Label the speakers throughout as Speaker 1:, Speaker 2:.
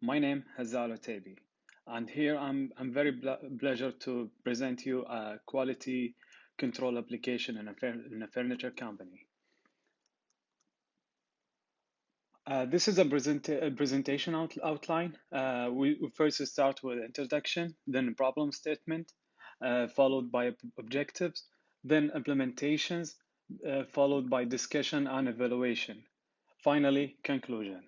Speaker 1: My name is Alotaibi, and here I'm very pleasure to present you a quality control application in a furniture company. This is a presentation outline. We first start with introduction, then problem statement, followed by objectives, then implementations, followed by discussion and evaluation. Finally, conclusion.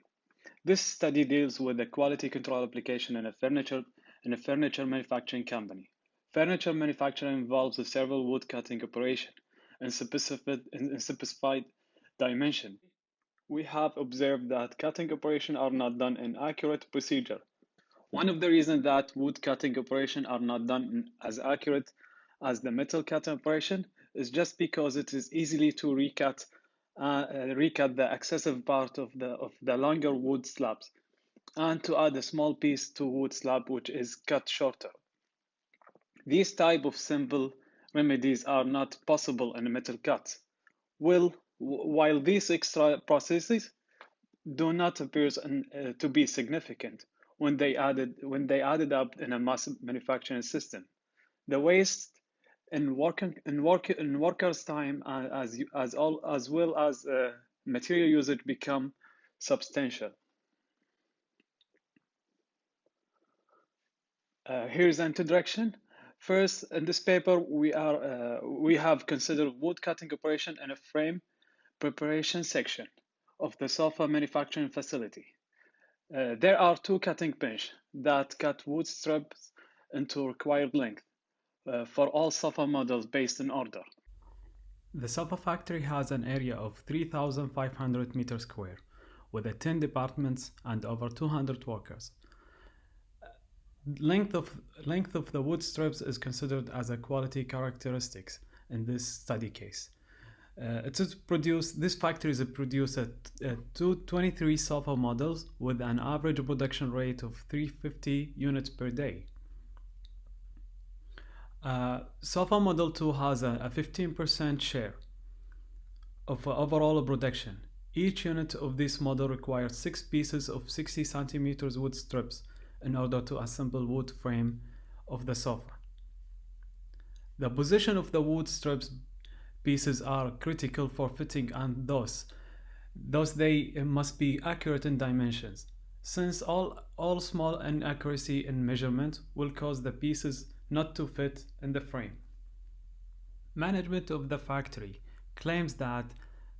Speaker 1: This study deals with the quality control application in a furniture manufacturing company. Furniture manufacturing involves a several wood cutting operation in specified dimension. We have observed that cutting operations are not done in accurate procedure. One of the reasons that wood cutting operations are not done as accurate as the metal cutting operation is just because it is easily to recut the excessive part of the longer wood slabs and to add a small piece to wood slab which is cut shorter. These type of simple remedies are not possible in metal cuts. While these extra processes do not appear to be significant when they added up in a mass manufacturing system. The waste in workers' time as well as material usage become substantial. Here's an introduction. First, in this paper, we have considered wood cutting operation in a frame preparation section of the sofa manufacturing facility. There are two cutting benches that cut wood strips into required length for all sofa models based in order.
Speaker 2: The Safat factory has an area of 3,500 meters square, with 10 departments and over 200 workers. Length of the wood strips is considered as a quality characteristics in this study case. This factory produces 223 sofa models with an average production rate of 350 units per day. Sofa Model 2 has a 15% share of overall production. Each unit of this model requires 6 pieces of 60 centimeters wood strips in order to assemble wood frame of the sofa. The position of the wood strips pieces are critical for fitting and thus they must be accurate in dimensions, since all small inaccuracy in measurement will cause the pieces not to fit in the frame. Management of the factory claims that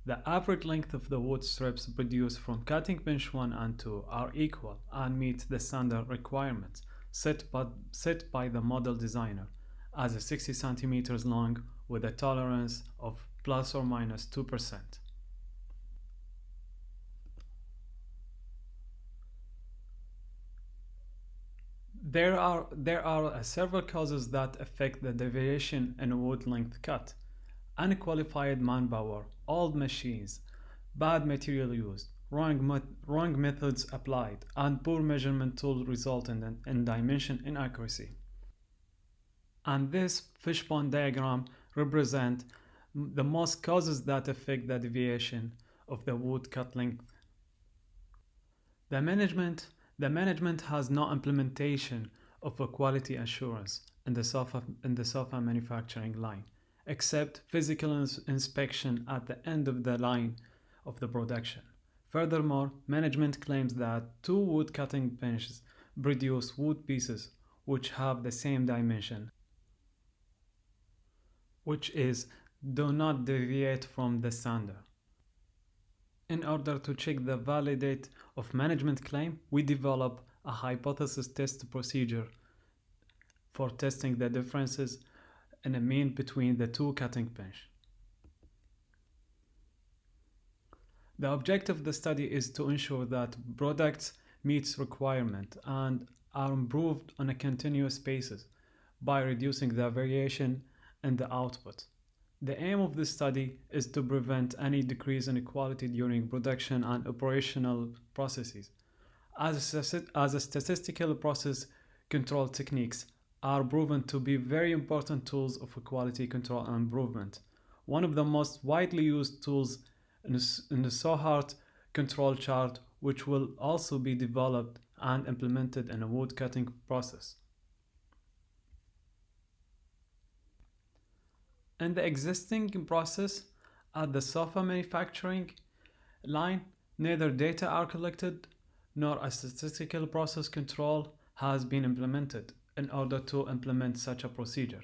Speaker 2: the average length of the wood strips produced from cutting bench 1 and 2 are equal and meet the standard requirements set by the model designer as a 60 centimeters long with a tolerance of plus or minus 2%. There are several causes that affect the deviation in wood length cut. Unqualified manpower, old machines, bad material used, wrong methods applied, and poor measurement tools result in dimension inaccuracy. And this fishbone diagram represents the most causes that affect the deviation of the wood cut length. The management has no implementation of a quality assurance in the sofa manufacturing line, except physical inspection at the end of the line of the production. Furthermore, management claims that two wood cutting benches produce wood pieces which have the same dimension, which is do not deviate from the standard. In order to check the validity of management claim, we develop a hypothesis test procedure for testing the differences in a mean between the two cutting bench. The objective of the study is to ensure that products meet requirement and are improved on a continuous basis by reducing the variation in the output. The aim of this study is to prevent any decrease in quality during production and operational processes, as a statistical process control techniques are proven to be very important tools of quality control and improvement. One of the most widely used tools in the Safat control chart, which will also be developed and implemented in a wood cutting process. In the existing process at the sofa manufacturing line, neither data are collected nor a statistical process control has been implemented in order to implement such a procedure.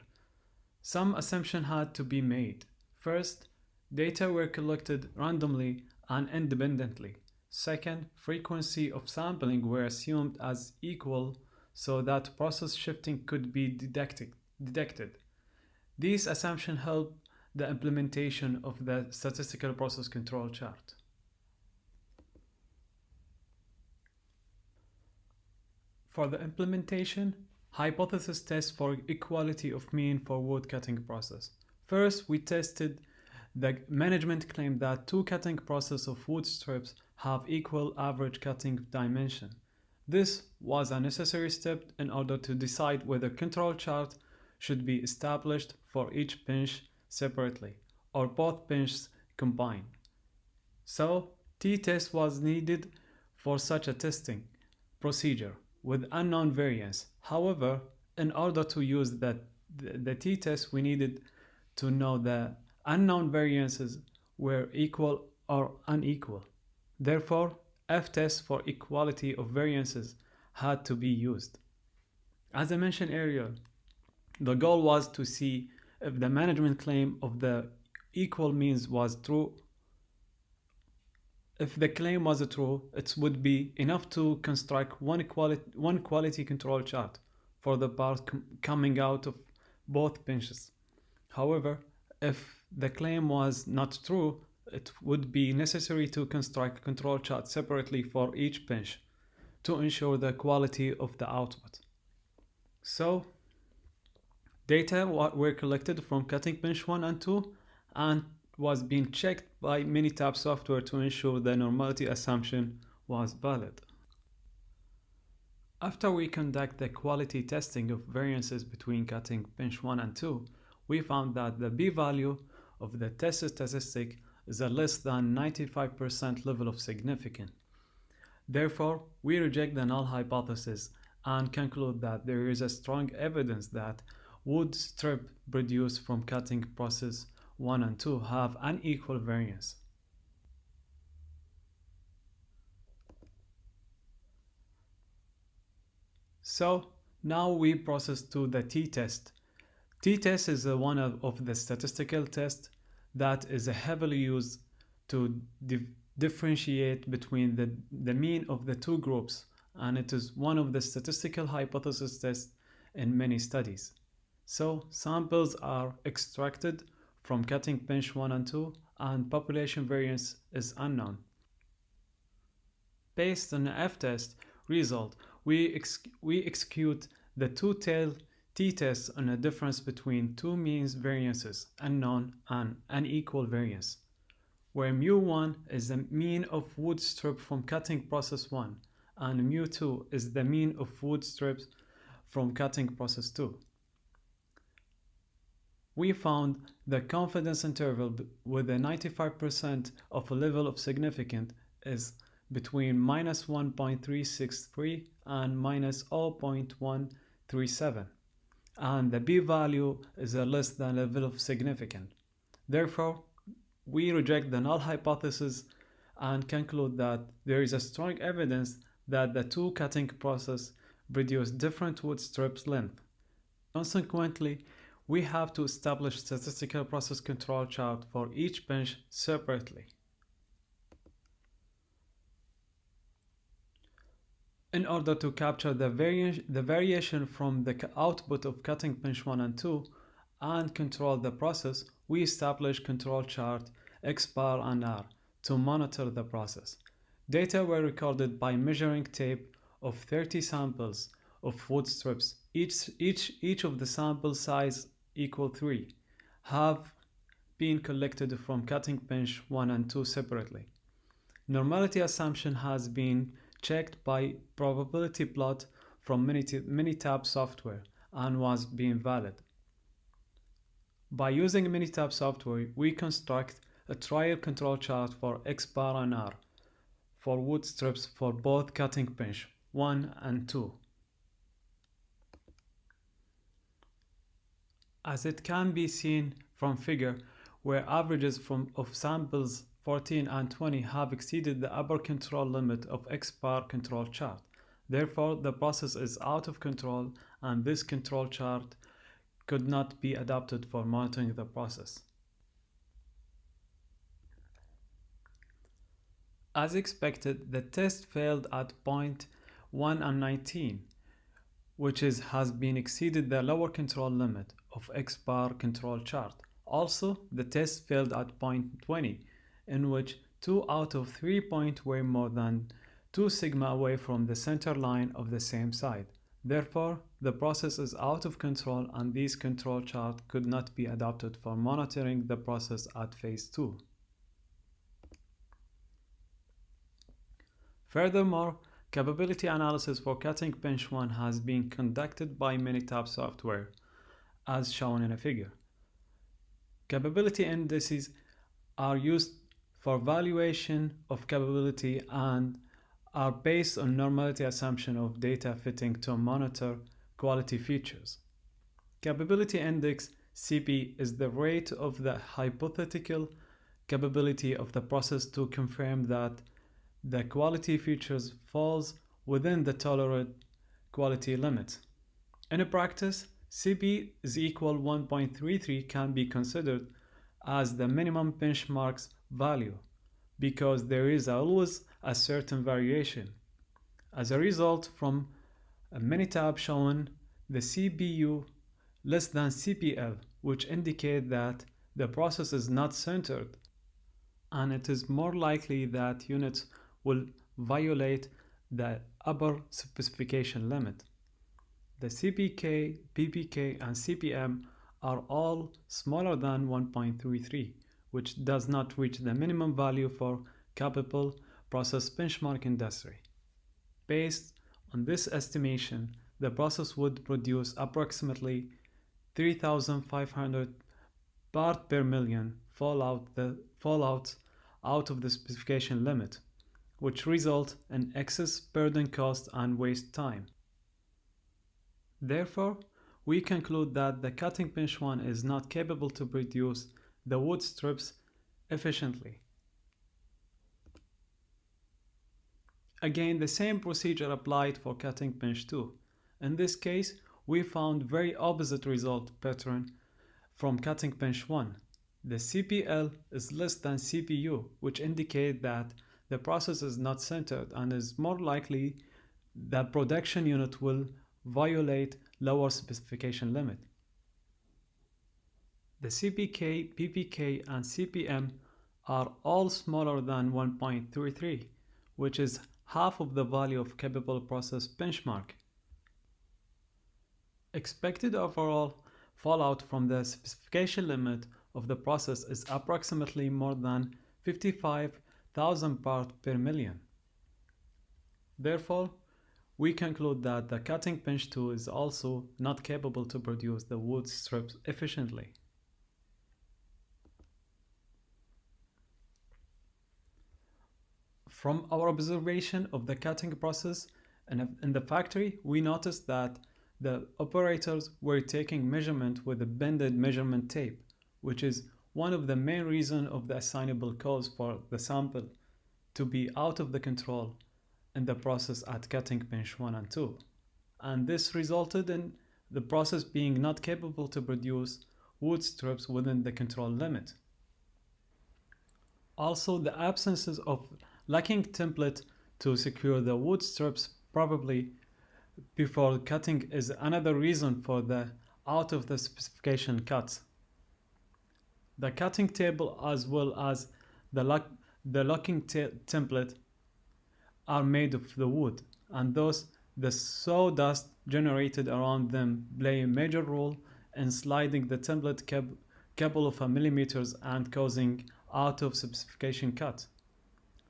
Speaker 2: Some assumption had to be made. First, data were collected randomly and independently. Second, frequency of sampling were assumed as equal so that process shifting could be detected. These assumptions help the implementation of the statistical process control chart. For the implementation, hypothesis test for equality of mean for wood cutting process. First, we tested the management claim that two cutting process of wood strips have equal average cutting dimension. This was a necessary step in order to decide whether control chart should be established for each pinch separately or both pinches combined. So, t-test was needed for such a testing procedure with unknown variance. However, in order to use the t-test, we needed to know the unknown variances were equal or unequal. Therefore, f-test for equality of variances had to be used. As I mentioned earlier, the goal was to see if the management claim of the equal means was true. If the claim was true, it would be enough to construct one quality control chart for the part coming out of both pinches. However, if the claim was not true, it would be necessary to construct control chart separately for each pinch to ensure the quality of the output. So, data were collected from cutting pinch 1 and 2 and was being checked by Minitab software to ensure the normality assumption was valid. After we conduct the quality testing of variances between cutting pinch 1 and 2, we found that the p-value of the test statistic is a less than 95% level of significance. Therefore, we reject the null hypothesis and conclude that there is a strong evidence that wood strip produced from cutting process 1 and 2 have unequal variance. So now we process to the t-test. T-test is one of the statistical tests that is heavily used to differentiate between the mean of the two groups, and it is one of the statistical hypothesis tests in many studies. So samples are extracted from cutting pinch 1 and 2 and population variance is unknown. Based on the f-test result, we execute the two-tailed t-test on a difference between two means variances, unknown and unequal variance, where mu1 is the mean of wood strip from cutting process 1 and mu2 is the mean of wood strips from cutting process 2. We found the confidence interval with a 95% of a level of significance is between minus 1.363 and minus 0.137, and the p-value is a less than level of significance. Therefore, we reject the null hypothesis and conclude that there is a strong evidence that the two cutting processes produce different wood strips length. Consequently, we have to establish statistical process control chart for each pinch separately. In order to capture the variation from the output of cutting pinch 1 and 2 and control the process, we establish control chart X bar and R to monitor the process. Data were recorded by measuring tape of 30 samples of wood strips. Each of the sample size equal 3 have been collected from cutting pinch 1 and 2 separately. Normality assumption has been checked by probability plot from Minitab software and was being valid. By using Minitab software, we construct a trial control chart for X bar and R for wood strips for both cutting pinch 1 and 2. As it can be seen from figure, where averages of samples 14 and 20 have exceeded the upper control limit of X bar control chart. Therefore, the process is out of control and this control chart could not be adapted for monitoring the process. As expected, the test failed at point 1 and 19, which has been exceeded the lower control limit of X bar control chart. Also, the test failed at point 20, in which 2 out of 3 points were more than 2 sigma away from the center line of the same side. Therefore, the process is out of control and this control chart could not be adapted for monitoring the process at phase 2. Furthermore, capability analysis for cutting bench 1 has been conducted by Minitab software, as shown in a figure. Capability indices are used for valuation of capability and are based on normality assumption of data fitting to monitor quality features. Capability index CP is the rate of the hypothetical capability of the process to confirm that the quality features falls within the tolerated quality limit. In practice, CP is equal 1.33 can be considered as the minimum benchmarks value because there is always a certain variation. As a result, from a Minitab shown the CBU less than CPL, which indicate that the process is not centered and it is more likely that units will violate the upper specification limit. The CPK, PPK, and CPM are all smaller than 1.33, which does not reach the minimum value for capable process benchmark industry. Based on this estimation, the process would produce approximately 3,500 part per million fallouts out of the specification limit, which result in excess burden cost and waste time. Therefore, we conclude that the cutting bench 1 is not capable to produce the wood strips efficiently. Again, the same procedure applied for cutting bench 2. In this case, we found very opposite result pattern from cutting bench 1. The CPL is less than CPU, which indicate that the process is not centered and is more likely that production unit will violate lower specification limit. The CPK, PPK, and CPM are all smaller than 1.33, which is half of the value of capable process benchmark. Expected overall fallout from the specification limit of the process is approximately more than 55,000 parts per million. Therefore, we conclude that the cutting bench 2 is also not capable to produce the wood strips efficiently. From our observation of the cutting process in the factory, we noticed that the operators were taking measurement with a bended measurement tape, which is one of the main reasons of the assignable cause for the sample to be out of the control in the process at cutting bench 1 and 2. And this resulted in the process being not capable to produce wood strips within the control limit. Also, the absences of lacking template to secure the wood strips probably before cutting is another reason for the out of the specification cuts. The cutting table as well as the locking template are made of the wood, and thus the sawdust generated around them play a major role in sliding the template couple of millimeters and causing out of specification cut.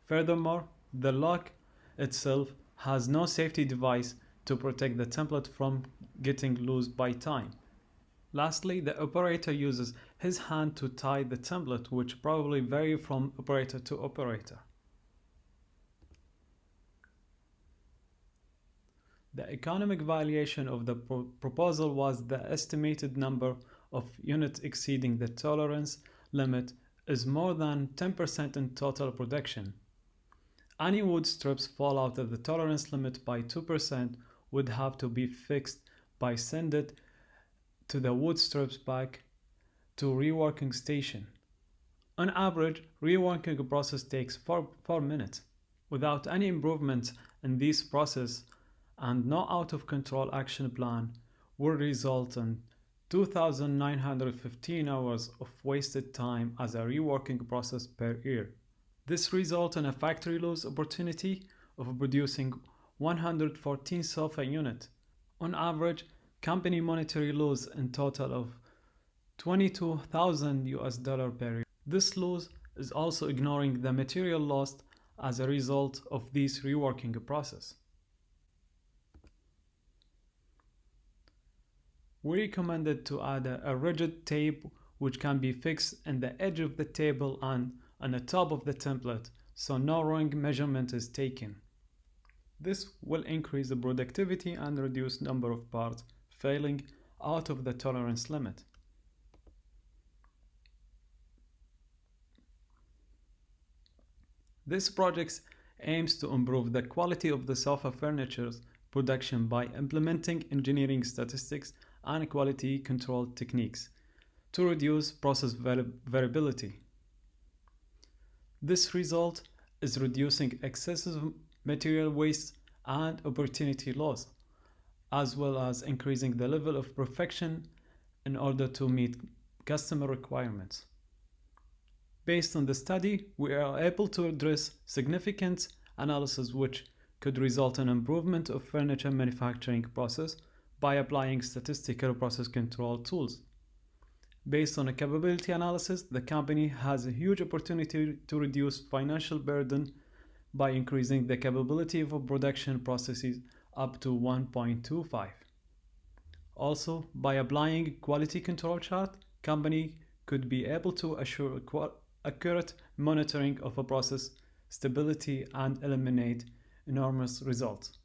Speaker 2: Furthermore, the lock itself has no safety device to protect the template from getting loose by time. Lastly, the operator uses his hand to tie the template, which probably vary from operator to operator. The economic valuation of the proposal was the estimated number of units exceeding the tolerance limit is more than 10% in total production. Any wood strips fall out of the tolerance limit by 2% would have to be fixed by sending to the wood strips back to reworking station. On average, reworking process takes 4 minutes. Without any improvements in this process and no out of control action plan will result in 2,915 hours of wasted time as a reworking process per year. This results in a factory loss opportunity of producing 114 sofa units. On average, company monetary loss in total of 22,000 US dollar per year. This loss is also ignoring the material lost as a result of this reworking process. We recommended to add a rigid tape which can be fixed in the edge of the table and on the top of the template so no wrong measurement is taken. This will increase the productivity and reduce number of parts failing out of the tolerance limit. This project aims to improve the quality of the sofa furniture's production by implementing engineering statistics and quality control techniques to reduce process variability. This result is reducing excessive material waste and opportunity loss, as well as increasing the level of perfection in order to meet customer requirements. Based on the study, we are able to address significant analysis which could result in improvement of furniture manufacturing process by applying statistical process control tools. Based on a capability analysis, the company has a huge opportunity to reduce financial burden by increasing the capability of production processes up to 1.25. Also, by applying quality control chart, company could be able to assure accurate monitoring of a process stability and eliminate enormous results.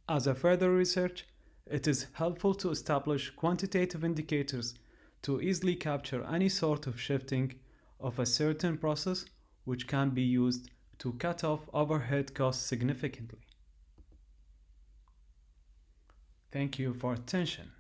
Speaker 2: As a further research, it is helpful to establish quantitative indicators to easily capture any sort of shifting of a certain process which can be used to cut off overhead costs significantly. Thank you for attention.